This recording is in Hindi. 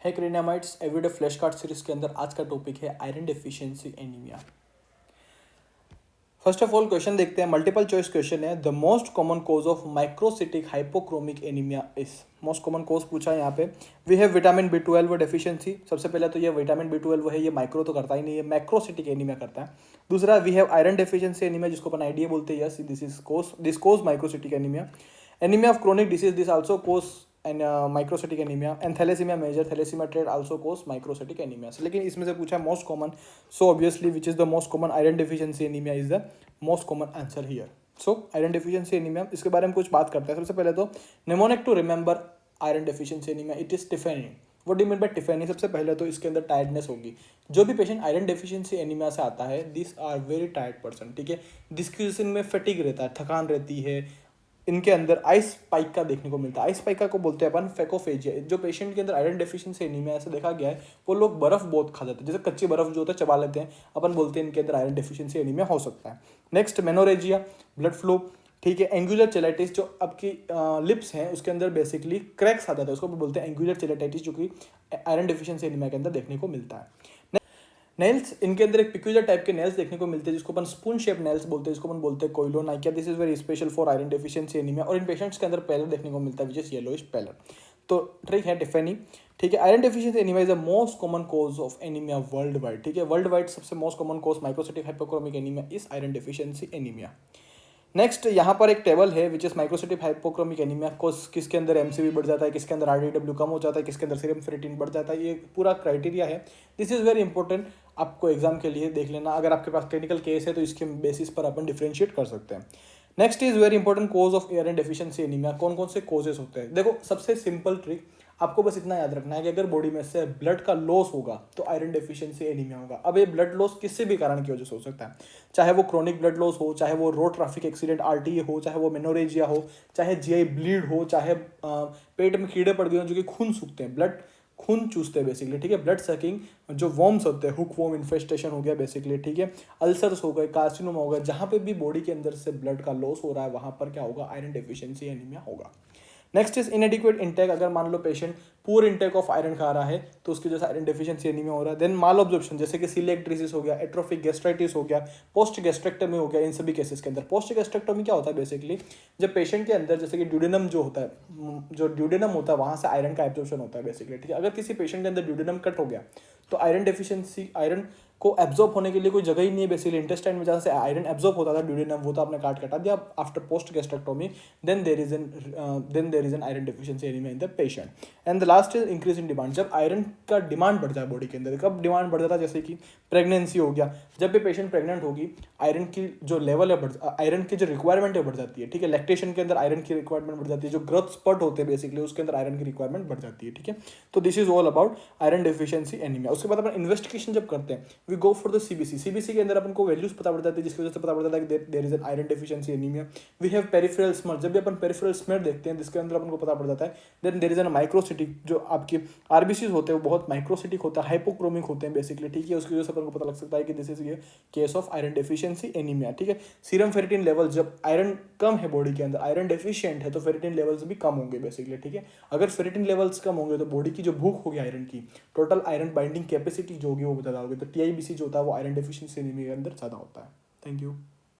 है क्रेनामाइट्स एवरीडे फ्लैश कार्ड सीरीज के अंदर आज का टॉपिक है iron deficiency anaemia. First of all question देखते हैं, मल्टीपल चॉइस क्वेश्चन है। The most common cause of microcytic hypochromic anaemia is, most common cause पूछा है यहाँ पे। We have vitamin B12 deficiency, सबसे पहले तो ये विटामिन B12 है, ये माइक्रो तो करता ही नहीं है, मैक्रोसिटिक एनीमिया करता है। दूसरा we have iron deficiency anaemia, जिसको अपन आईडीए बोलते हैं। Yes, this cause microcytic anaemia. Anaemia of chronic disease, this also cause and microcytic anaemia. And thalassaemia major, thalassaemia trait also cause microcytic anaemia. लेकिन इसमें से पूछा है most common, so obviously which is the most common, iron deficiency anaemia is the most common answer here. So iron deficiency anaemia, इसके बारे में कुछ बात करते हैं। सबसे पहले तो mnemonic to remember iron deficiency anaemia, it is Tiffany. What do you mean by Tiffany? सबसे पहले तो इसके अंदर टायर्डनेस होगी। जो भी पेशेंट आयरन डेफिशिएंसी एनीमिया से आता है, this are very tired person, ठीक है। डिस्क्रिप्शन में फटीग रहता है, थकान रहती है। इनके अंदर आइस स्पाइक का देखने को मिलता है। आइस स्पाइक को बोलते हैं अपन फेकोफेजिया। जो पेशेंट के अंदर आयरन डेफिशिएंसी एनीमिया ऐसा देखा गया है, वो लोग बर्फ बहुत खा जाते हैं, जैसे कच्ची बर्फ जो होता है चबा लेते हैं, अपन बोलते हैं इनके अंदर आयरन डेफिशिएंसी एनीमिया हो सकता है। नेक्स्ट मेनोरेजिया, ब्लड फ्लो, ठीक है। एंगुलर चेलेटिस, जो आपकी लिप्स हैं उसके अंदर बेसिकली क्रैक्स आ जाता है, उसको भी बोलते हैं एंगुलर चेलेटाइटिस, जो कि आयरन डेफिशिएंसी एनीमिया के अंदर देखने को मिलता है। नेल्स, इनके अंदर एक पिक्यूलर टाइप के नेल्स देखने को मिलते हैं, जिसको अपन स्पून शेप नेल्स बोलते हैं, जिसको अपन बोलते हैं koilonychia. This is very special for iron deficiency anaemia. और इन पेशेंट्स के अंदर पैलर देखने को मिलता है, विच इज येलोइश पैलर। तो ठीक है, टिफेनी, ठीक है। Iron deficiency anaemia is the most common cause of anaemia world wide, ठीक है। वर्ल्ड वाइड सबसे most common cause microcytic hypochromic anaemia is iron deficiency anaemia. Next यहाँ पर एक टेबल है, which is microcytic hypochromic anaemia को, किसके अंदर एमसीवी बढ़ जाता है, किसके अंदर आरडीडब्ल्यू कम हो जाता है, किसके अंदर सीरम फेरेटिन बढ़ जाता है, ये पूरा क्राइटेरिया है। दिस इज वेरी इंपॉर्टेंट, आपको एग्जाम के लिए देख लेना। अगर आपके पास क्लिनिकल केस है तो इसके बेसिस पर अपन डिफ्रेंशिएट कर सकते हैं। Next is very important, cause of iron deficiency anaemia. कौन कौन से कोजेस होते हैं? देखो, सबसे सिंपल ट्रिक आपको बस इतना याद रखना है कि अगर बॉडी में से ब्लड का लॉस होगा तो आयरन डेफिशिएंसी एनीमिया होगा। अब ये ब्लड लॉस किसी भी कारण की वजह से हो सकता है, चाहे वो क्रोनिक ब्लड लॉस हो, चाहे वो रोड ट्रैफिक एक्सीडेंट आरटीए हो, चाहे वो मेनोरेजिया हो, चाहे जीआई ब्लीड हो, चाहे पेट में कीड़े पड़ गए हो जो कि खून सूखते हैं, ब्लड खून चूसते हैं बेसिकली, ठीक है। ब्लड सकिंग जो वॉर्म्स होते हैं, हुक वॉर्म इन्फेस्टेशन हो गया बेसिकली, ठीक है। अल्सर्स हो गए, कार्सिनोमा हो गया, जहाँ पे भी बॉडी के अंदर से ब्लड का लॉस हो रहा है, वहाँ पर क्या होगा? आयरन डेफिशिएंसी एनीमिया होगा। Next is इनएडिक्वेट intake. अगर मान लो पेशेंट पूर इंटेक ऑफ आयरन खा रहा है तो उसकी वजह से आयरन डेफिशिएंसी एनीमिया हो रहा है। देन माल ऑब्जॉर्प्शन, जैसे कि सीलिएक डिजीज हो गया, एट्रोफिक गैस्ट्राइटिस हो गया, पोस्ट गैस्ट्रेक्टमी हो गया। इन सभी केसेस के अंदर पोस्ट गैस्ट्रेक्टमी क्या होता है? बेसिकली जब पेशेंट के अंदर जैसे कि ड्यूडेनम जो होता है, जो ड्यूडेनम होता है वहाँ से आयरन का एब्जॉर्प्शन होता है बेसिकली, ठीक है। अगर किसी पेशेंट के अंदर ड्यूडेनम कट हो गया तो आयरन डेफिशिएंसी, आयरन को एब्जॉर्ब होने के लिए कोई जगह ही नहीं है बेसिकली। इंटेस्टाइन में जहाँ से आयरन एब्जॉर्ब होता था, ड्यूडेनम, वो तो आपने कटा दिया after post gastrectomy, then there is an iron deficiency anaemia in the patient. And the last is increase in demand. जब आयरन का डिमांड बढ़ जाए बॉडी के अंदर, कब डिमांड बढ़ जाता है? जैसे कि प्रेगनेंसी हो गया, जब भी पेशेंट प्रेग्नेंट होगी, आयरन की जो लेवल है आयरन की जो रिक्वायरमेंट है बढ़ जाती है, ठीक है। लैक्टेशन के अंदर आयरन की रिक्वायरमेंट बढ़ जाती है, जो ग्रोथ स्पॉट होते हैं बेसिकली उसके अंदर आयरन की रिक्वायरमेंट बढ़ जाती है, ठीक है। तो this is all about iron deficiency anaemia. उसके बाद अपन इन्वेस्टिगेशन जब करते हैं, we go for the CBC. CBC के अंदर अपन को वैल्यूज पता पड़ जाती है, जिसकी वजह से पता पड़ जाता है कि there is an iron deficiency anaemia. We have peripheral smear. जब भी अपन पेरिफेरल स्मेर देखते हैं, जिसके अंदर अपन को पता पड़ जाता है then there is an microcytic, जो आपके आरबीसीज होते हैं वो बहुत माइक्रोसिटिक होता है, हाइपोक्रोमिक होते हैं बेसिकली, ठीक है। उसकी वजह से अपन को पता लग सकता है कि दिस इज ये case of iron deficiency anaemia, ठीक है। सीरम फेरेटिन लेवल, जब आयरन कम है बॉडी के अंदर, आयरन डेफिशिएंट है, तो फेरेटिन लेवल्स भी कम होंगे बेसिकली, ठीक है। अगर फेरेटिन लेवल्स कम होंगे तो बॉडी की जो भूख होगी आयरन की, टोटल आयरन बाइंडिंग कैपेसिटी जो होगी वो ज़्यादा होगी। तो टीआईबीसी जो होता है वो आयरन डेफिशिएंसी एनीमिया के अंदर ज़्यादा होता है। Thank you.